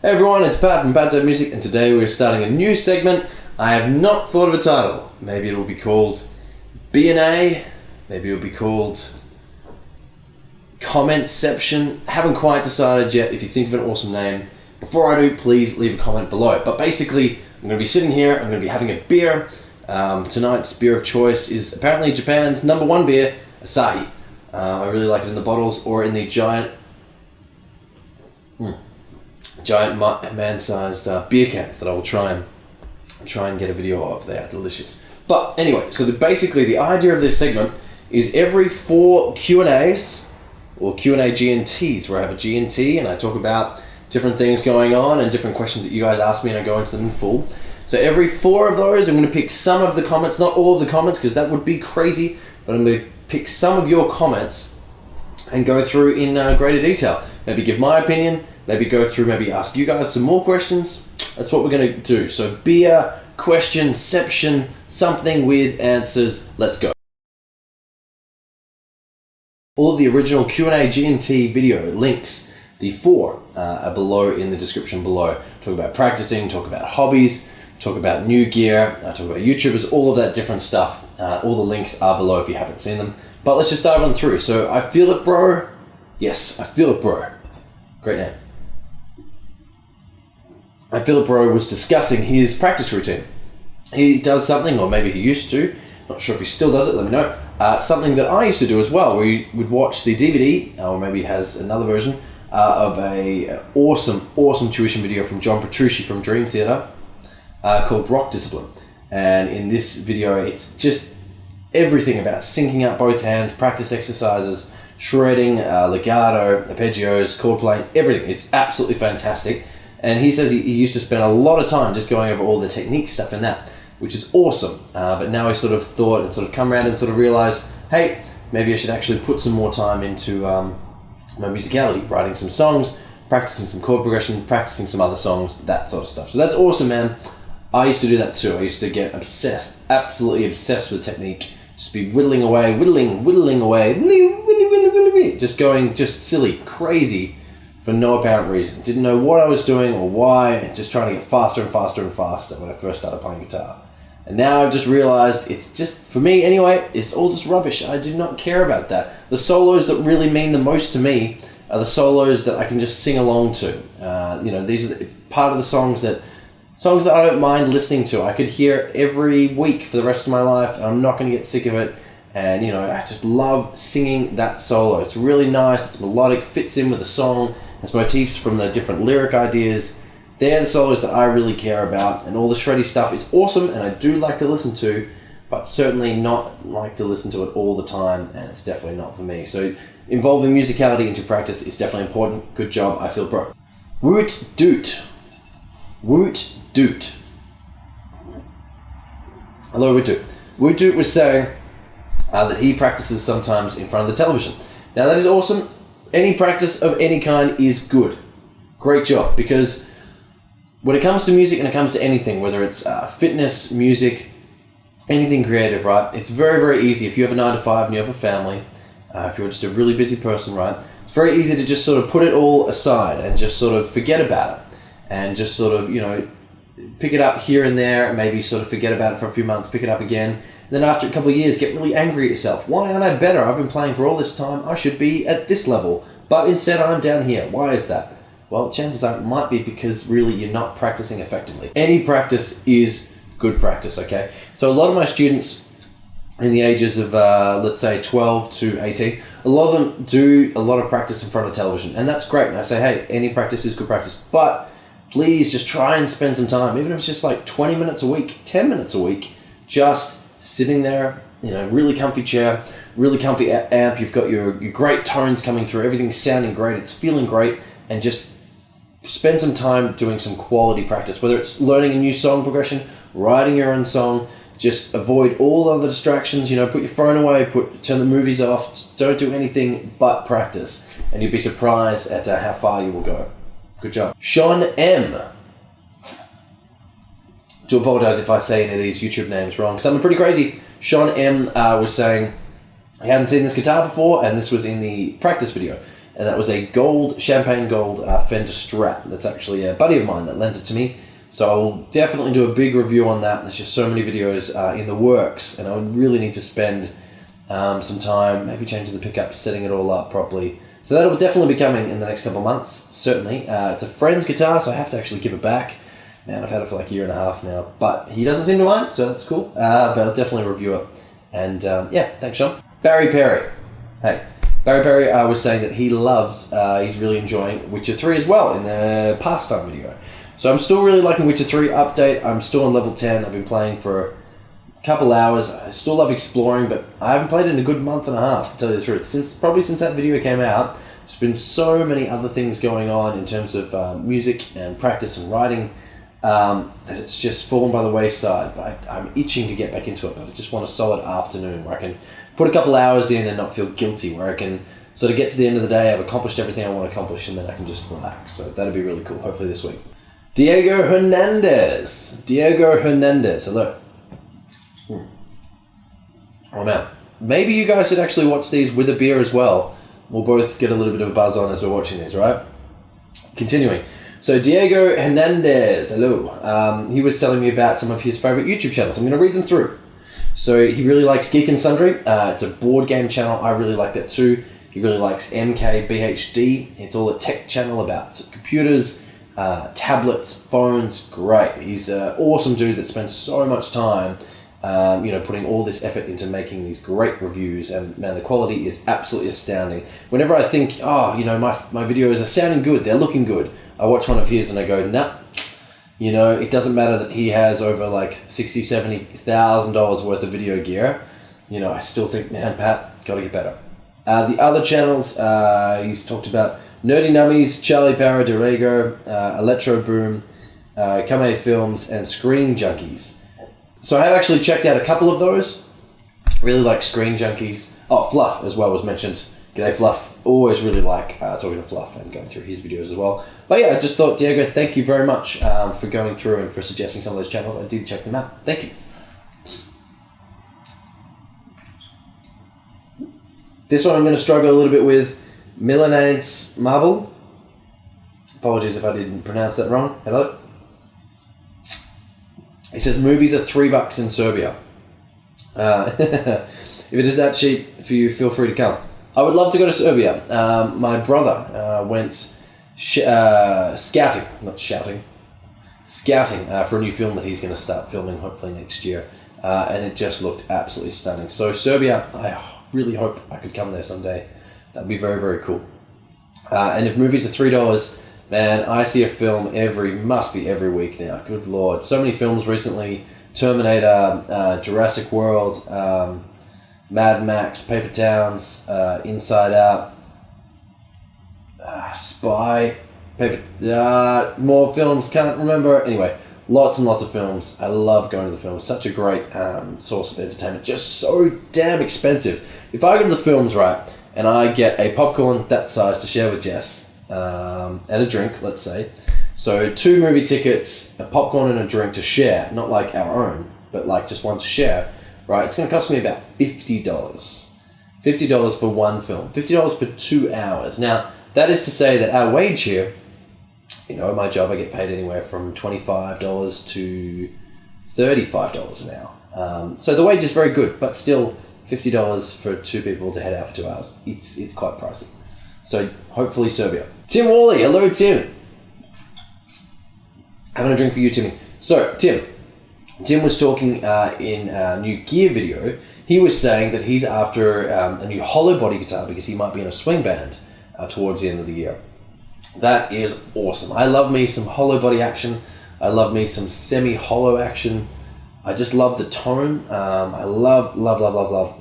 Hey everyone, it's Pat from Bad Day Music, and today we're starting a new segment. I have not thought of a title. Maybe it'll be called B&A, maybe it'll be called Commentception. Haven't quite decided yet. If you think of an awesome name, before I do, please leave a comment below. But basically, I'm going to be sitting here, I'm going to be having a beer. Tonight's beer of choice is apparently Japan's #1 beer, Asahi. I really like it in the bottles or in the giant man-sized beer cans that I will try and get a video of. They are delicious. But anyway, so basically the idea of this segment is every 4 Q&As or Q&A G&Ts, where I have a G&T and I talk about different things going on and different questions that you guys ask me, and I go into them in full. So every 4 of those, I'm going to pick some of the comments, not all of the comments because that would be crazy, but I'm going to pick some of your comments and go through in greater detail. Maybe give my opinion, maybe go through, maybe ask you guys some more questions. That's what we're going to do. So beer, questionception, something with answers. Let's go. All of the original Q&A G&T video links, the 4, are below in the description below. Talk about practicing, talk about hobbies, talk about new gear, talk about YouTubers, all of that different stuff. All the links are below if you haven't seen them. But let's just dive on through. So I Feel It Bro. Yes, I Feel It Bro. Great name. I Feel It Bro was discussing his practice routine. He does something, or maybe he used to, not sure if he still does it, let me know. Something that I used to do as well, where you would watch the DVD, or maybe he has another version, of an awesome tuition video from John Petrucci from Dream Theater called Rock Discipline. And in this video, it's just everything about syncing up both hands, practice exercises, shredding, legato, arpeggios, chord playing, everything. It's absolutely fantastic. And he says he used to spend a lot of time just going over all the technique stuff in that, which is awesome. But now he sort of thought and sort of come around and sort of realized, hey, maybe I should actually put some more time into my musicality, writing some songs, practicing some chord progression, practicing some other songs, that sort of stuff. So that's awesome, man. I used to do that too. I used to get obsessed, absolutely obsessed with technique. Just be whittling away, just going just silly, crazy for no apparent reason. Didn't know what I was doing or why, and just trying to get faster and faster and faster when I first started playing guitar. And now I've just realized it's just, for me anyway, it's all just rubbish. I do not care about that. The solos that really mean the most to me are the solos that I can just sing along to. These are part of the songs that I don't mind listening to. I could hear every week for the rest of my life, and I'm not going to get sick of it. And, I just love singing that solo. It's really nice, it's melodic, fits in with the song, has motifs from the different lyric ideas. They're the solos that I really care about, and all the shreddy stuff, it's awesome, and I do like to listen to, but certainly not like to listen to it all the time, and it's definitely not for me. So involving musicality into practice is definitely important. Good job, I Feel Bro. Woot Doot. Woot Doot. Hello, Woot Doot. Woot Doot was saying that he practices sometimes in front of the television. Now that is awesome. Any practice of any kind is good. Great job, because when it comes to music and it comes to anything, whether it's fitness, music, anything creative, right? It's very, very easy. If you have a 9 to 5 and you have a family, if you're just a really busy person, right? It's very easy to just sort of put it all aside and just sort of forget about it. And just sort of, pick it up here and there, and maybe sort of forget about it for a few months, pick it up again. And then after a couple of years, get really angry at yourself. Why aren't I better? I've been playing for all this time. I should be at this level. But instead, I'm down here. Why is that? Well, chances are it might be because really you're not practicing effectively. Any practice is good practice, okay? So a lot of my students in the ages of, let's say, 12 to 18, a lot of them do a lot of practice in front of television. And that's great. And I say, hey, any practice is good practice. But please just try and spend some time, even if it's just like 20 minutes a week, 10 minutes a week, just sitting there, really comfy chair, really comfy amp. You've got your great tones coming through, everything's sounding great, it's feeling great, and just spend some time doing some quality practice, whether it's learning a new song progression, writing your own song. Just avoid all other distractions, put your phone away, turn the movies off, don't do anything but practice, and you'll be surprised at how far you will go. Good job. Sean M. Do apologize if I say any of these YouTube names wrong, because I'm pretty crazy. Sean M was saying he hadn't seen this guitar before, and this was in the practice video. and that was a champagne gold Fender Strat. That's actually a buddy of mine that lent it to me. So I will definitely do a big review on that. There's just so many videos in the works, and I would really need to spend some time, maybe changing the pickup, setting it all up properly. So that will definitely be coming in the next couple of months, certainly. It's a friend's guitar, so I have to actually give it back. Man, I've had it for like a year and a half now, but he doesn't seem to mind, so that's cool. But I'll definitely review it. And yeah, thanks, Sean. Barry Perry. Hey. Barry Perry was saying that he loves, he's really enjoying Witcher 3 as well in the pastime video. So I'm still really liking Witcher 3 update. I'm still on level 10. I've been playing for a couple hours. I still love exploring, but I haven't played in a good month and a half, to tell you the truth. Probably since that video came out, there's been so many other things going on in terms of music and practice and writing that it's just fallen by the wayside. But I'm itching to get back into it, but I just want a solid afternoon where I can put a couple hours in and not feel guilty, where I can sort of get to the end of the day, I've accomplished everything I want to accomplish, and then I can just relax. So that'd be really cool, hopefully this week. Diego Hernandez. Hello. Oh man, maybe you guys should actually watch these with a beer as well. We'll both get a little bit of a buzz on as we're watching these, right? Continuing. So Diego Hernandez, hello. He was telling me about some of his favorite YouTube channels. I'm going to read them through. So he really likes Geek and Sundry. It's a board game channel. I really like that too. He really likes MKBHD. It's all a tech channel about computers, tablets, phones. Great. He's an awesome dude that spends so much time putting all this effort into making these great reviews, and man, the quality is absolutely astounding. Whenever I think, my videos are sounding good, they're looking good, I watch one of his and I go, nah, it doesn't matter that he has over like $60,000, $70,000 worth of video gear. I still think, man, Pat, gotta get better. The other channels, he's talked about Nerdy Nummies, Charlie Para de Rego, Electro Boom, Kame Films, and Screen Junkies. So I have actually checked out a couple of those. Really like Screen Junkies. Oh, Fluff as well was mentioned. G'day, Fluff. Always really like talking to Fluff and going through his videos as well. But yeah, I just thought, Diego, thank you very much for going through and for suggesting some of those channels. I did check them out. Thank you. This one I'm going to struggle a little bit with. Milanades Marble. Apologies if I didn't pronounce that wrong. Hello. He says movies are $3 in Serbia. If it is that cheap for you, feel free to come. I would love to go to Serbia. My brother went scouting for a new film that he's going to start filming hopefully next year. And it just looked absolutely stunning. So Serbia, I really hope I could come there someday. That'd be very, very cool. And if movies are $3, man, I see a film must be every week now. Good Lord. So many films recently. Terminator, Jurassic World, Mad Max, Paper Towns, Inside Out, Spy, more films, can't remember. Anyway, lots and lots of films. I love going to the films. Such a great source of entertainment. Just so damn expensive. If I go to the films, right, and I get a popcorn that size to share with Jess, and a drink, let's say. So 2 movie tickets, a popcorn and a drink to share, not like our own, but like just one to share, right? It's going to cost me about $50. $50 for one film. $50 for 2 hours. Now, that is to say that our wage here, my job, I get paid anywhere from $25 to $35 an hour. So the wage is very good, but still $50 for 2 people to head out for 2 hours. It's quite pricey. So hopefully Serbia. Tim Worley, hello Tim. Having a drink for you, Timmy. So Tim was talking in a new gear video. He was saying that he's after a new hollow body guitar because he might be in a swing band towards the end of the year. That is awesome. I love me some hollow body action. I love me some semi-hollow action. I just love the tone. I love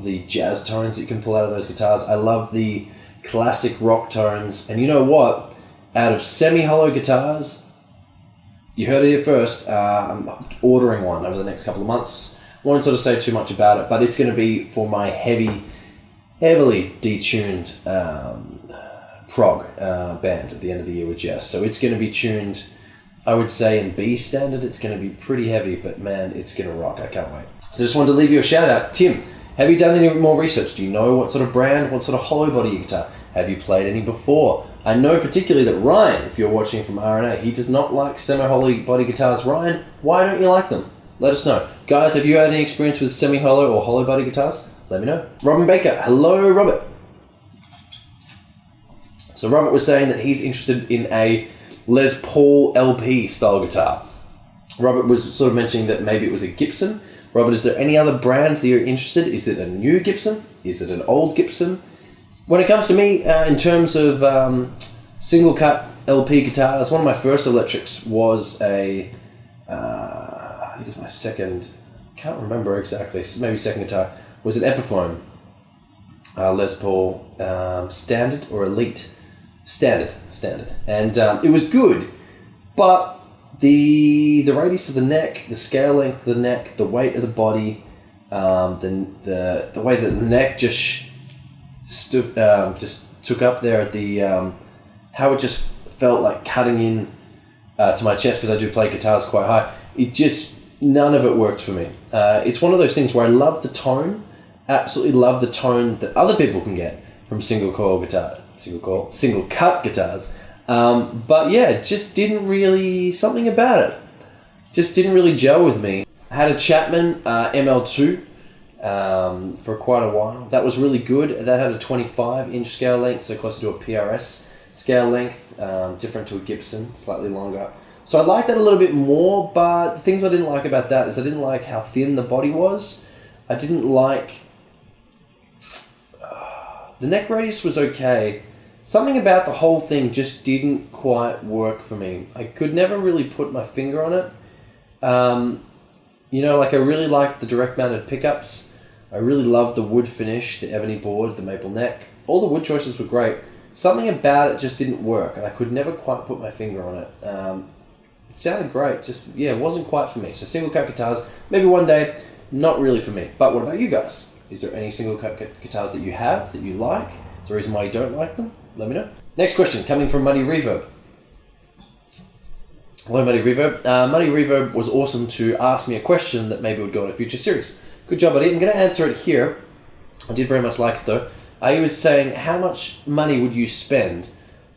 the jazz tones that you can pull out of those guitars. I love the classic rock tones. And you know what? Out of semi-hollow guitars, you heard it here first, I'm ordering one over the next couple of months. Won't sort of say too much about it, but it's going to be for my heavily detuned prog band at the end of the year with Jess. So it's going to be tuned, I would say, in B standard. It's going to be pretty heavy, but man, it's going to rock. I can't wait. So just wanted to leave you a shout out. Tim, have you done any more research? Do you know what sort of brand, what sort of hollow body guitar? Have you played any before? I know particularly that Ryan, if you're watching from RNA, he does not like semi-hollow body guitars. Ryan, why don't you like them? Let us know. Guys, have you had any experience with semi-hollow or hollow body guitars? Let me know. Robin Baker. Hello, Robert. So Robert was saying that he's interested in a Les Paul LP style guitar. Robert was sort of mentioning that maybe it was a Gibson. Robert, is there any other brands that you're interested? Is it a new Gibson? Is it an old Gibson? When it comes to me, in terms of single cut LP guitars, one of my first electrics was a, I think it was my second, can't remember exactly, maybe second guitar, was an Epiphone Les Paul Standard or Elite? Standard. And it was good, but the radius of the neck, the scale length of the neck, the weight of the body, the way that the neck just took up there at the how it just felt like cutting in to my chest, because I do play guitars quite high. It just, none of it worked for me. It's one of those things where I love the tone, absolutely love the tone that other people can get from single cut guitars. But yeah, just didn't really, something about it just didn't really gel with me. I had a Chapman ML2 for quite a while. That was really good. That had a 25-inch scale length, so closer to a PRS scale length, different to a Gibson, slightly longer. So I liked that a little bit more, but the things I didn't like about that is I didn't like how thin the body was. I didn't like... the neck radius was okay. Something about the whole thing just didn't quite work for me. I could never really put my finger on it. You know, like I really liked the direct mounted pickups. I really loved the wood finish, the ebony board, the maple neck. All the wood choices were great. Something about it just didn't work, and I could never quite put my finger on it. It sounded great, just, yeah, it wasn't quite for me. So single cut guitars, maybe one day, not really for me. But what about you guys? Is there any single cut guitars that you have, that you like? Is there a reason why you don't like them? Let me know. Next question, coming from Muddy Reverb. Hello, Muddy Reverb. Muddy Reverb was awesome to ask me a question that maybe would go in a future series. Good job, buddy. I'm going to answer it here. I did very much like it, though. He was saying, how much money would you spend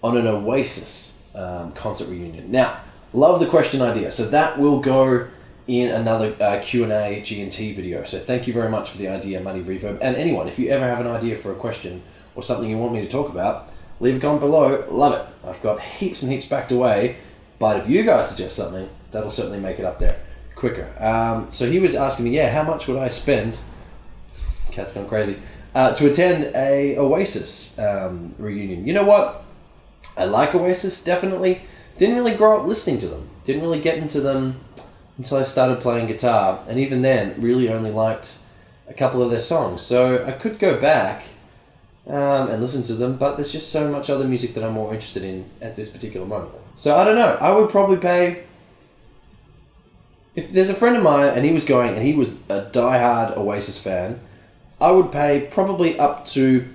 on an Oasis concert reunion? Now, love the question idea. So that will go in another Q&A G&T video. So thank you very much for the idea, Muddy Reverb. And anyone, if you ever have an idea for a question or something you want me to talk about, leave a comment below. Love it. I've got heaps and heaps backed away, but if you guys suggest something, that'll certainly make it up there quicker. So he was asking me, how much would I spend, cat's gone crazy, to attend a Oasis reunion? You know what? I like Oasis, definitely. Didn't really grow up listening to them. Didn't really get into them until I started playing guitar, and even then, really only liked a couple of their songs. So I could go back and listen to them, but there's just so much other music that I'm more interested in at this particular moment. So I don't know, I would probably pay, if there's a friend of mine and he was going and he was a diehard Oasis fan, I would pay probably up to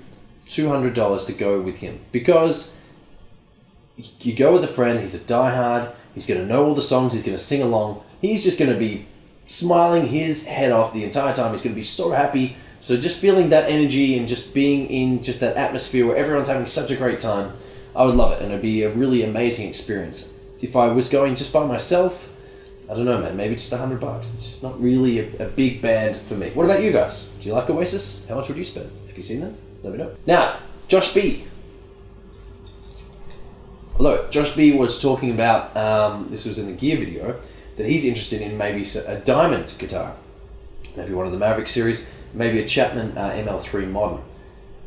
$200 to go with him, because you go with a friend, he's a diehard, he's going to know all the songs, he's going to sing along, he's just going to be smiling his head off the entire time, he's going to be so happy. So just feeling that energy and just being in just that atmosphere where everyone's having such a great time, I would love it, and it'd be a really amazing experience. If I was going just by myself, I don't know, man, maybe just $100. It's just not really a big band for me. What about you guys? Do you like Oasis? How much would you spend? Have you seen them? Let me know. Now, Josh B. Hello, Josh B was talking about, this was in the gear video, that he's interested in maybe a diamond guitar. Maybe one of the Maverick series, maybe a Chapman ML3 Modern.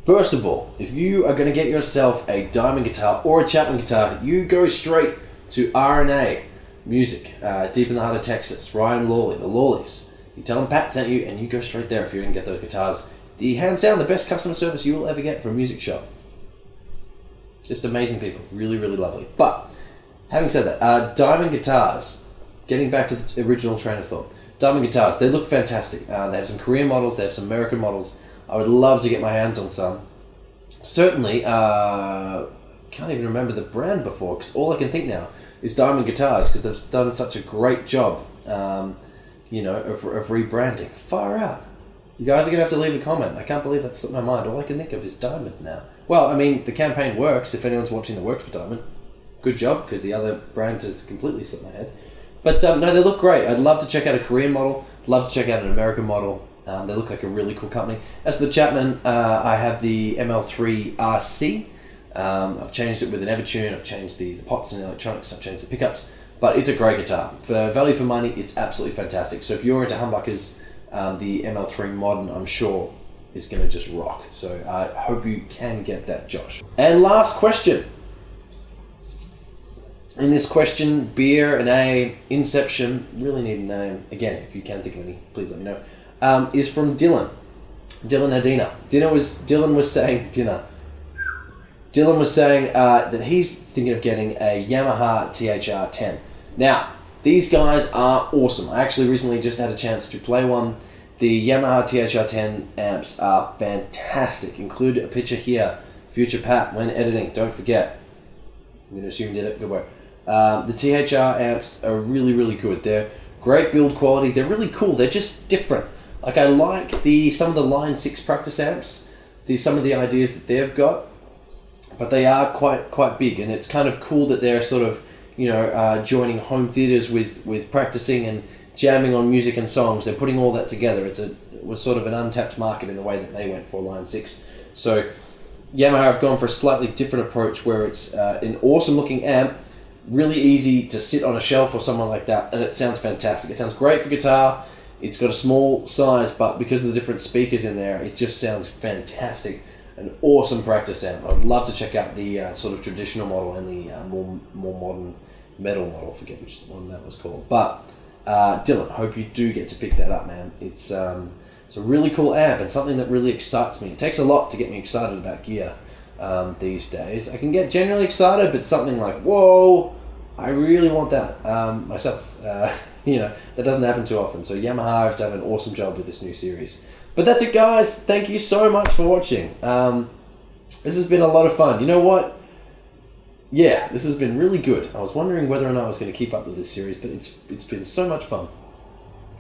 First of all, if you are going to get yourself a diamond guitar or a Chapman guitar, you go straight to RNA Music, deep in the heart of Texas. Ryan Lawley, the Lawleys. You tell them Pat sent you, and you go straight there if you're going to get those guitars. Hands down, the best customer service you will ever get from a music shop. Just amazing people. Really, really lovely. But, having said that, diamond guitars, getting back to the original train of thought. Diamond guitars, they look fantastic. They have some Korean models, they have some American models. I would love to get my hands on some. Certainly, can't even remember the brand before, because all I can think now is Diamond Guitars, because they've done such a great job, you know, of rebranding. Far out. You guys are going to have to leave a comment. I can't believe that slipped my mind. All I can think of is Diamond now. Well, I mean, the campaign works. If anyone's watching that worked for Diamond, good job, because the other brand has completely slipped my head. But no, they look great. I'd love to check out a Korean model. Love to check out an American model. They look like a really cool company. As for the Chapman, I have the ML3 RC. I've changed it with an Evertune. I've changed the pots and the electronics. I've changed the pickups. But it's a great guitar. For value for money, it's absolutely fantastic. So if you're into humbuckers, the ML3 Modern, I'm sure, is going to just rock. So I hope you can get that, Josh. And last question. In this question, beer, an A, Inception, really need a name. Again, if you can think of any, please let me know. Is from Dylan. Dylan Adina. Dylan was saying that he's thinking of getting a Yamaha TH10. Now, these guys are awesome. I actually recently just had a chance to play one. The Yamaha TH10 amps are fantastic. Include a picture here. Future Pat, when editing, don't forget. I'm going to assume you did it. Good work. The THR amps are really, really good. They're great build quality. They're really cool. They're just different. Like, I like some of the Line 6 practice amps, some of the ideas that they've got, but they are quite big, and it's kind of cool that they're sort of, joining home theaters with practicing and jamming on music and songs. They're putting all that together. It was sort of an untapped market in the way that they went for Line 6. So Yamaha have gone for a slightly different approach where it's an awesome looking amp, really easy to sit on a shelf or somewhere like that, and it sounds fantastic. It sounds great for guitar. It's got a small size, but because of the different speakers in there, it just sounds fantastic. An awesome practice amp. I'd love to check out the sort of traditional model and the more modern metal model. I forget which one that was called. But Dylan, hope you do get to pick that up, man. It's a really cool amp and something that really excites me. It takes a lot to get me excited about gear these days. I can get generally excited, but something like, whoa, I really want that myself. That doesn't happen too often. So Yamaha have done an awesome job with this new series. But that's it, guys. Thank you so much for watching. This has been a lot of fun. You know what? Yeah, this has been really good. I was wondering whether or not I was going to keep up with this series, but it's been so much fun.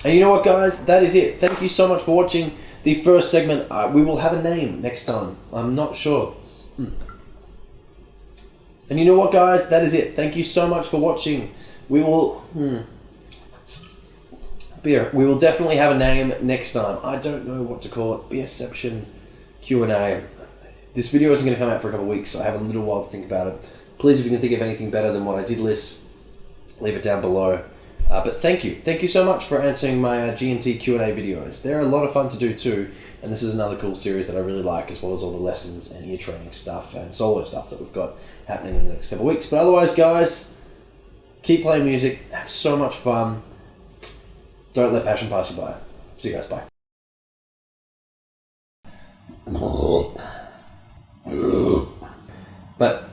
And you know what, guys? That is it. Thank you so much for watching the first segment. We will have a name next time. I'm not sure. And you know what, guys? That is it. Thank you so much for watching. We will... Beer. We will definitely have a name next time. I don't know what to call it. Beerception Q&A. This video isn't going to come out for a couple of weeks, so I have a little while to think about it. Please, if you can think of anything better than what I did list, leave it down below. But thank you. Thank you so much for answering my G&T Q&A videos. They're a lot of fun to do too, and this is another cool series that I really like, as well as all the lessons and ear training stuff and solo stuff that we've got happening in the next couple of weeks. But otherwise, guys, keep playing music. Have so much fun. Don't let passion pass you by. See you guys. Bye. But...